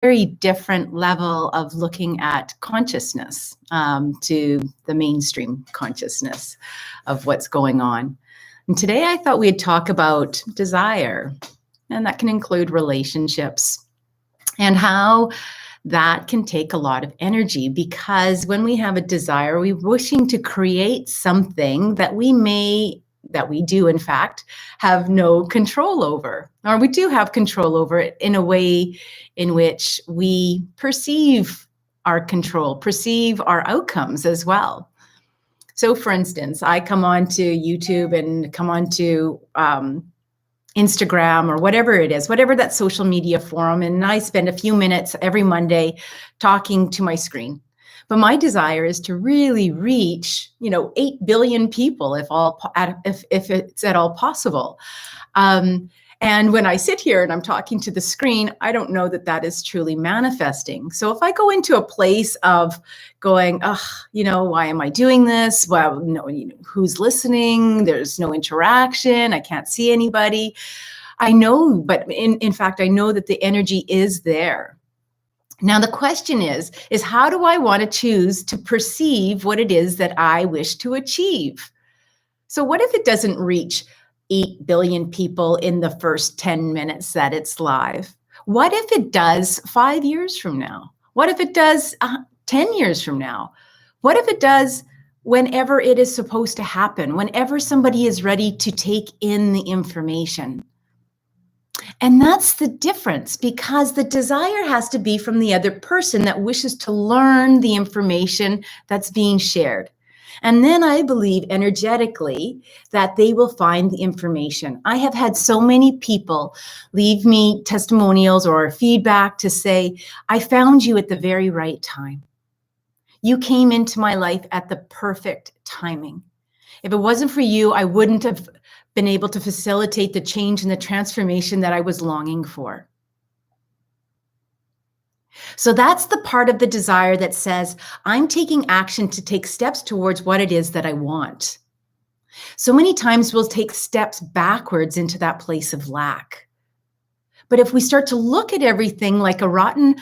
very different level of looking at consciousness to the mainstream consciousness of what's going on. And today I thought we'd talk about desire, and that can include relationships and how that can take a lot of energy, because when we have a desire, we're wishing to create something that we do in fact have no control over, or we do have control over it in a way in which we perceive our control, perceive our outcomes as well. So for instance, I come onto YouTube and come onto Instagram or whatever it is, whatever that social media forum, and I spend a few minutes every Monday talking to my screen. But my desire is to really reach, 8 billion people if it's at all possible. And when I sit here and I'm talking to the screen, I don't know that that is truly manifesting. So if I go into a place of going, why am I doing this? Well, no, who's listening? There's no interaction. I can't see anybody. I know, but in fact, I know that the energy is there. Now, the question is how do I want to choose to perceive what it is that I wish to achieve? So what if it doesn't reach 8 billion people in the first 10 minutes that it's live? What if it does 5 years from now? What if it does 10 years from now? What if it does whenever it is supposed to happen, whenever somebody is ready to take in the information? And that's the difference, because the desire has to be from the other person that wishes to learn the information that's being shared. And then I believe energetically that they will find the information. I have had so many people leave me testimonials or feedback to say, I found you at the very right time. You came into my life at the perfect timing. If it wasn't for you, I wouldn't have been able to facilitate the change and the transformation that I was longing for. So that's the part of the desire that says, I'm taking action to take steps towards what it is that I want. So many times we'll take steps backwards into that place of lack. But if we start to look at everything like a rotten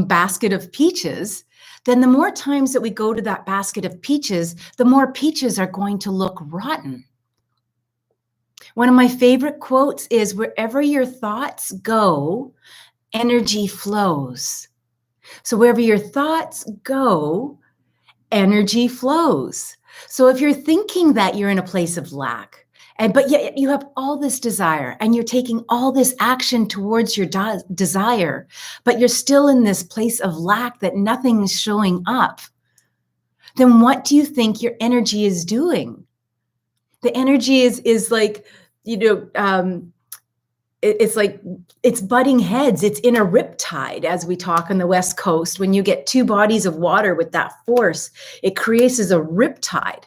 basket of peaches, then the more times that we go to that basket of peaches, the more peaches are going to look rotten. One of my favorite quotes is, wherever your thoughts go, energy flows. So wherever your thoughts go, energy flows. So if you're thinking that you're in a place of lack, but yet you have all this desire and you're taking all this action towards your desire, but you're still in this place of lack that nothing is showing up, then what do you think your energy is doing? The energy is like, it's like it's butting heads. It's in a riptide, as we talk on the West Coast. When you get two bodies of water with that force, it creates a riptide.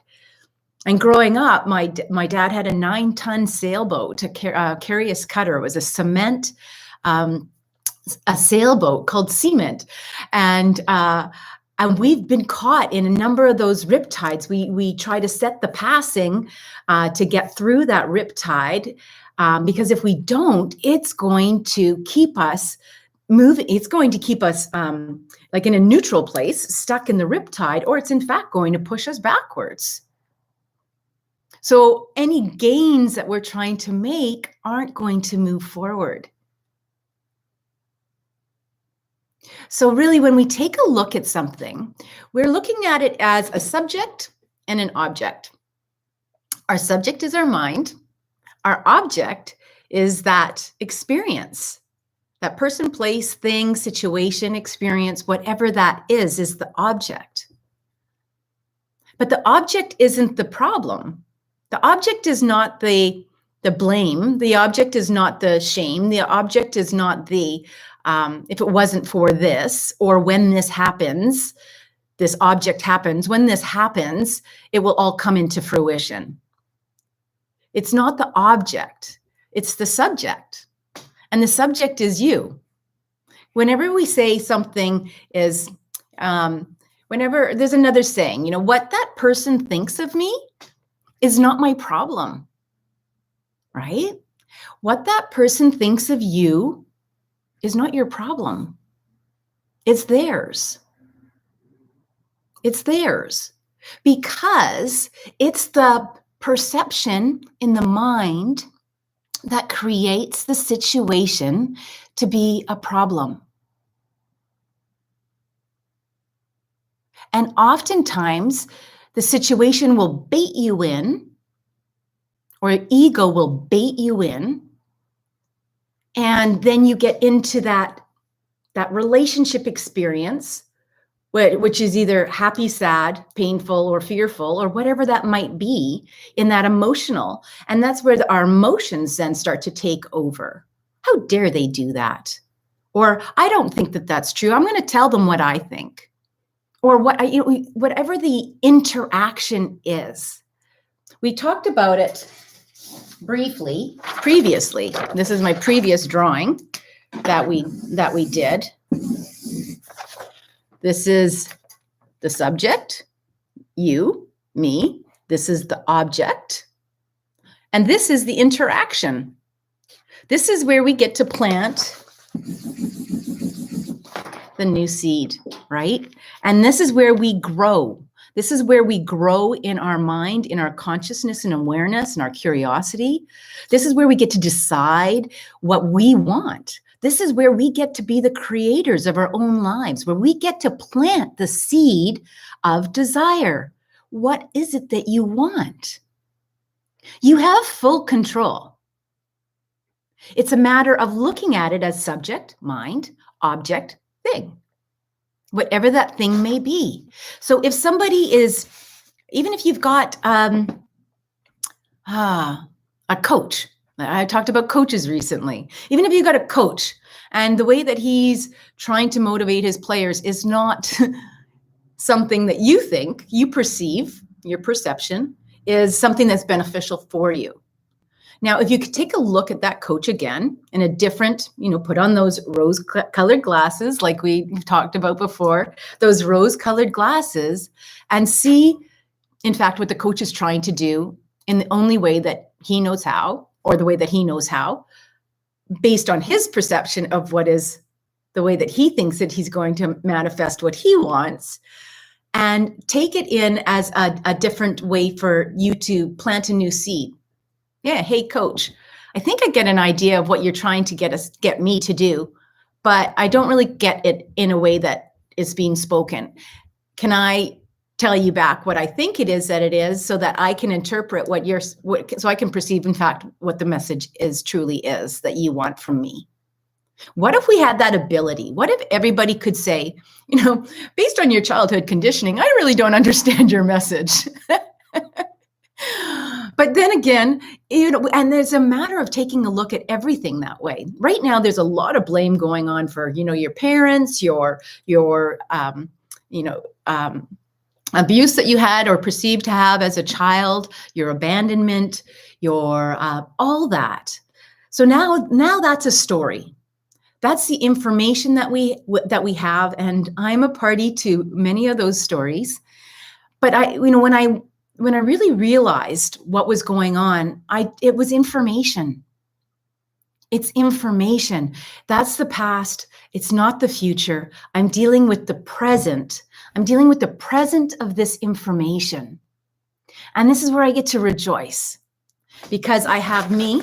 And growing up, my dad had a 9-ton sailboat, a Carius cutter. It was a cement, a sailboat called Cement. And we've been caught in a number of those riptides. We try to set the passing to get through that riptide, because if we don't, it's going to keep us moving. It's going to keep us like in a neutral place, stuck in the riptide, or it's in fact going to push us backwards. So any gains that we're trying to make aren't going to move forward. So really, when we take a look at something, we're looking at it as a subject and an object. Our subject is our mind. Our object is that experience, that person, place, thing, situation, experience, whatever that is the object. But the object isn't the problem. The object is not the blame. The object is not the shame. The object is not the if it wasn't for this, or when this happens, this object happens. When this happens, it will all come into fruition. It's not the object, it's the subject. And the subject is you. Whenever we say something is, whenever there's another saying, what that person thinks of me is not my problem, right? What that person thinks of you is not your problem. It's theirs. It's theirs because it's the perception in the mind that creates the situation to be a problem. And oftentimes, the situation will bait you in, or ego will bait you in, and then you get into that relationship experience, which is either happy, sad, painful, or fearful, or whatever that might be in that emotional. And that's where our emotions then start to take over. How dare they do that? Or I don't think that that's true. I'm going to tell them what I think. Or whatever the interaction is. We talked about it briefly previously. This is my previous drawing that we did. This is the subject, you, me. This is the object. And this is the interaction. This is where we get to plant the new seed, right? And this is where we grow. This is where we grow in our mind, in our consciousness and awareness and our curiosity. This is where we get to decide what we want. This is where we get to be the creators of our own lives, where we get to plant the seed of desire. What is it that you want? You have full control. It's a matter of looking at it as subject, mind, object, thing, whatever that thing may be. So if somebody is, even if you've got a coach, I talked about coaches recently, even if you've got a coach and the way that he's trying to motivate his players is not something that you think, you perceive, your perception is something that's beneficial for you. Now, if you could take a look at that coach again in a different, put on those rose-colored glasses like we talked about before, those rose-colored glasses, and see, in fact, what the coach is trying to do in the only way that he knows how, or the way that he knows how, based on his perception of what is the way that he thinks that he's going to manifest what he wants, and take it in as a different way for you to plant a new seed. Yeah, hey, coach, I think I get an idea of what you're trying to get me to do, but I don't really get it in a way that is being spoken. Can I tell you back what I think it is that it is, so that I can interpret so I can perceive, in fact, what the message truly is that you want from me? What if we had that ability? What if everybody could say, based on your childhood conditioning, I really don't understand your message. But then again, and there's a matter of taking a look at everything that way. Right now, there's a lot of blame going on for, your parents, your abuse that you had or perceived to have as a child, your abandonment, your all that. So now that's a story. That's the information that we have, and I'm a party to many of those stories. But when I really realized what was going on, it was information. It's information. That's the past. It's not the future. I'm dealing with the present. I'm dealing with the present of this information. And this is where I get to rejoice, because I have me,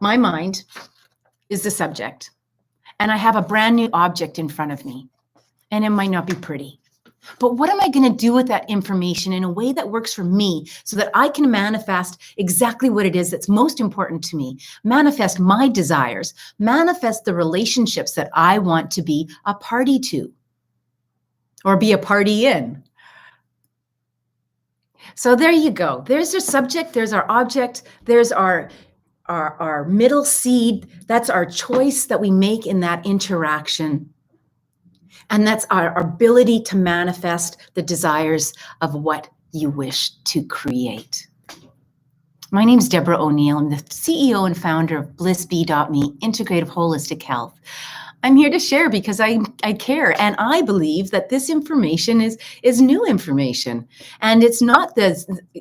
my mind is the subject, and I have a brand new object in front of me, and it might not be pretty. But what am I going to do with that information in a way that works for me, so that I can manifest exactly what it is that's most important to me, manifest my desires, manifest the relationships that I want to be a party to or be a party in? So there you go. There's our subject, there's our object, there's our middle seed. That's our choice that we make in that interaction. And that's our ability to manifest the desires of what you wish to create. My name is Deborah O'Neill. I'm the CEO and founder of BlissBee.me, Integrative Holistic Health. I'm here to share because I care, and I believe that this information is new information, and it's not the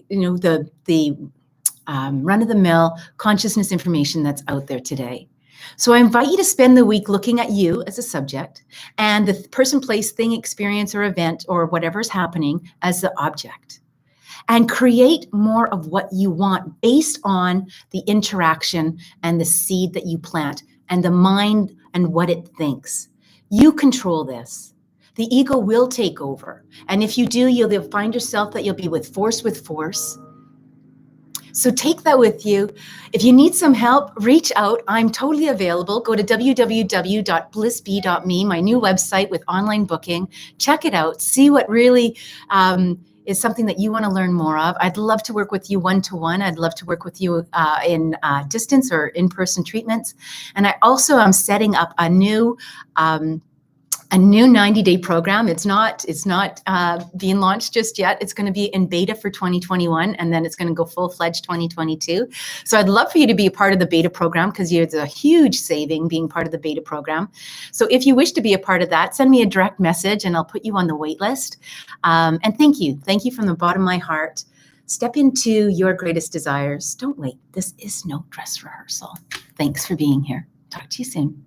run-of-the-mill consciousness information that's out there today. So I invite you to spend the week looking at you as a subject and the person, place, thing, experience, or event, or whatever's happening as the object. And create more of what you want based on the interaction and the seed that you plant and the mind and what it thinks. You control this. The ego will take over. And if you do, you'll find yourself that you'll be with force. So take that with you. If you need some help, reach out. I'm totally available. Go to www.blissbee.me, my new website with online booking. Check it out. See what really is something that you want to learn more of. I'd love to work with you one-to-one. I'd love to work with you in distance or in-person treatments. And I also am setting up a new 90-day program. It's not being launched just yet. It's going to be in beta for 2021, and then it's going to go full-fledged 2022. So I'd love for you to be a part of the beta program because it's a huge saving being part of the beta program. So if you wish to be a part of that, send me a direct message and I'll put you on the wait list. And thank you. Thank you from the bottom of my heart. Step into your greatest desires. Don't wait. This is no dress rehearsal. Thanks for being here. Talk to you soon.